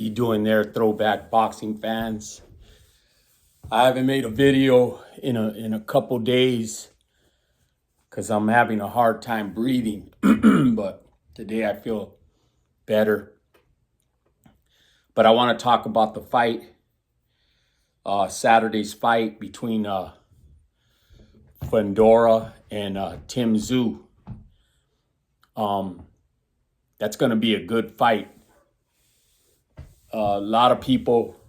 you doing there, throwback boxing fans? I haven't made a video in a couple days because I'm having a hard time breathing. But today I feel better. But I want to talk about the fight, Saturday's fight between Fondora and Tszyu. That's going to be a good fight. A lot of people,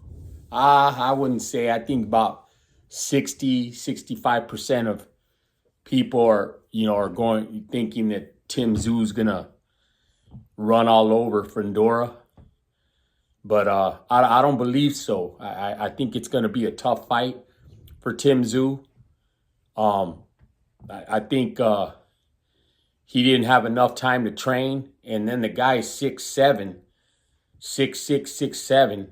I wouldn't say, I think about 65% of people are thinking that Tszyu is going to run all over Fundora. But I don't believe so. I think it's going to be a tough fight for Tszyu. I think he didn't have enough time to train. And then the guy is 6'7", 6'6", 6'7".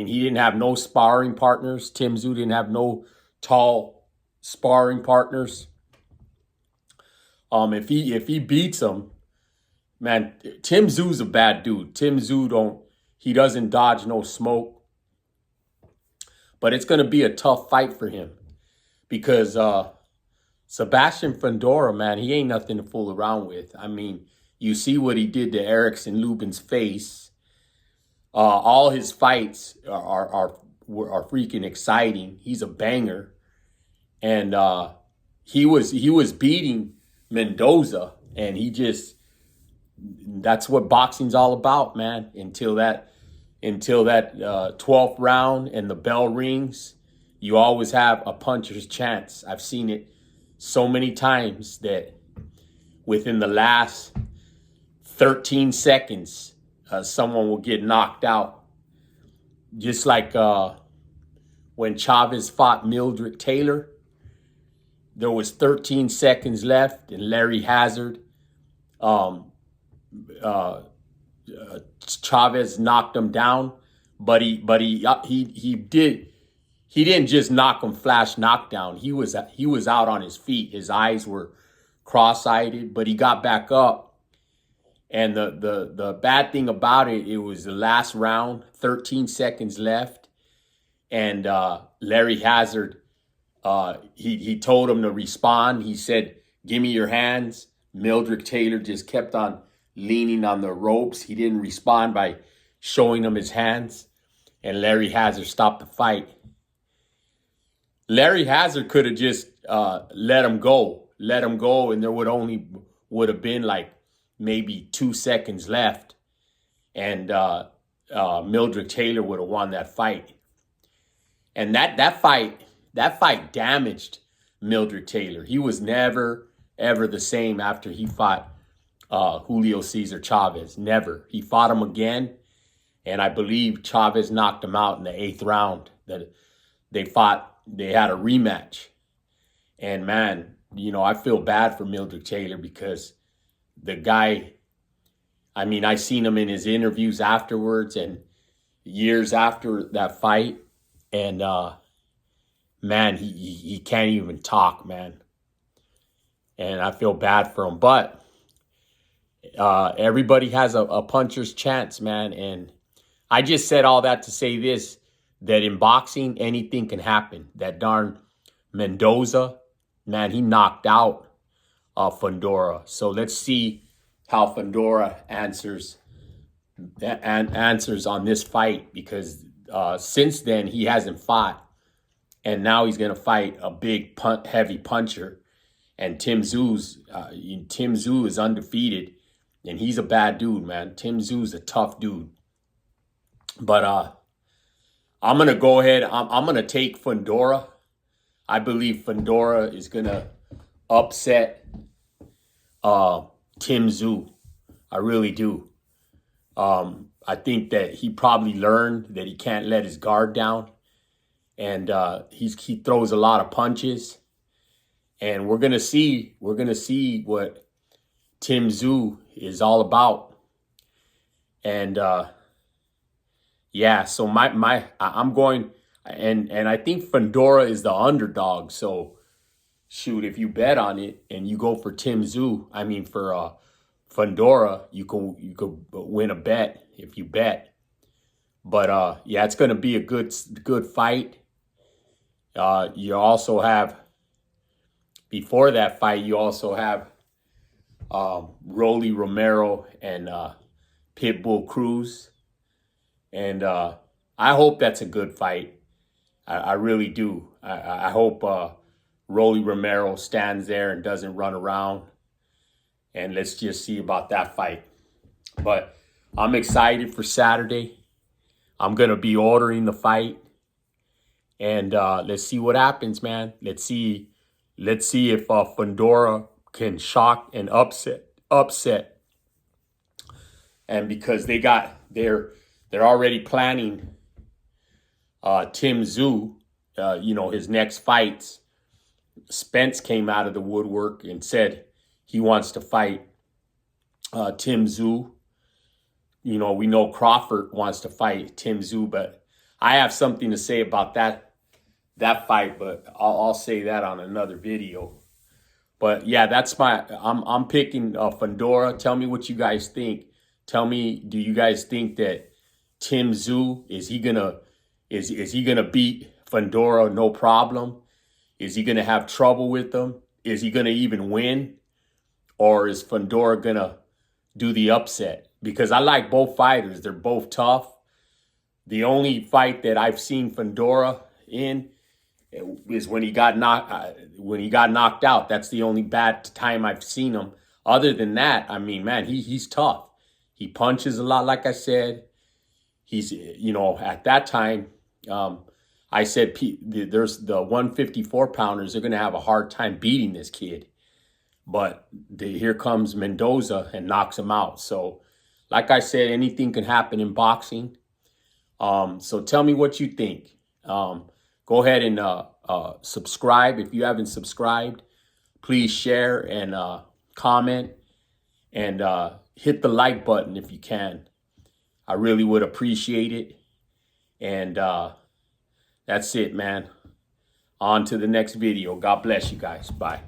He didn't have no sparring partners. Tszyu didn't have no tall sparring partners. If he beats him, man, Tszyu's a bad dude. Tszyu doesn't dodge no smoke. But it's gonna be a tough fight for him because Sebastian Fundora, man, he ain't nothing to fool around with. I mean, you see what he did to Erickson Lubin's face. All his fights are freaking exciting. He's a banger, and he was beating Mendoza, and that's what boxing's all about, man. Until that 12th round and the bell rings, you always have a puncher's chance. I've seen it so many times that within the last 13 seconds, someone will get knocked out. Just like when Chavez fought Mildred Taylor, there was 13 seconds left, and Larry Hazard, Chavez knocked him down, but he didn't just knock him flash knockdown. He was out on his feet. His eyes were cross-eyed, but he got back up. And the bad thing about it was the last round, 13 seconds left, and Larry Hazard, he told him to respond. He said, "Give me your hands." Mildred Taylor just kept on leaning on the ropes. He didn't respond by showing him his hands, and Larry Hazard stopped the fight. Larry Hazard could have just let him go, and there would have been like maybe 2 seconds left, and Mildred Taylor would have won that fight. And that fight damaged Mildred Taylor. He was never ever the same after he fought Julio Cesar Chavez. Never. He fought him again, and I believe Chavez knocked him out in the 8th round. That they had a rematch. And man, I feel bad for Mildred Taylor because the guy, I seen him in his interviews afterwards and years after that fight, and man, he can't even talk, man. And I feel bad for him. But everybody has a puncher's chance, man. And I just said all that to say this, that in boxing, anything can happen. That darn Mendoza, man, he knocked out Fondora. So let's see how Fondora answers on this fight, because since then he hasn't fought, and now he's gonna fight a big heavy puncher. And Tszyu is undefeated, and he's a bad dude, man. Tszyu a tough dude. But I'm gonna go ahead. I'm gonna take Fondora. I believe Fondora is gonna upset Tszyu. I really do. I think that he probably learned that he can't let his guard down, and he throws a lot of punches. And we're gonna see what Tszyu is all about. And yeah, so I'm going, and I think Fundora is the underdog. So shoot, if you bet on it and you go for Fondora, you could win a bet if you bet. But yeah, it's gonna be a good fight. You also have, before that fight, you also have Rolly Romero and Pitbull Cruz. And I hope that's a good fight. I really do. I hope Rolly Romero stands there and doesn't run around. And let's just see about that fight. But I'm excited for Saturday. I'm going to be ordering the fight. And let's see what happens, man. Let's see if Fondora can shock and upset. And because they're already planning Tszyu, his next fights. Spence came out of the woodwork and said he wants to fight Tszyu. We know Crawford wants to fight Tszyu, but I have something to say about that fight, but I'll say that on another video. But yeah, I'm picking Fondora. Tell me what you guys think. Tell me, do you guys think that Tszyu, is he gonna beat Fondora no problem? Is he gonna have trouble with them? Is he gonna even win? Or is Fondora gonna do the upset? Because I like both fighters. They're both tough. The only fight that I've seen Fondora in is when he got knocked out. That's the only bad time I've seen him. Other than that, I mean, man, he's tough. He punches a lot, like I said. He's, at that time, I said there's the 154 pounders. They're going to have a hard time beating this kid. But here comes Mendoza and knocks him out. So, like I said, anything can happen in boxing. So tell me what you think. Go ahead and subscribe if you haven't subscribed. Please share and comment and hit the like button if you can. I really would appreciate it. And that's it, man. On to the next video. God bless you guys. Bye.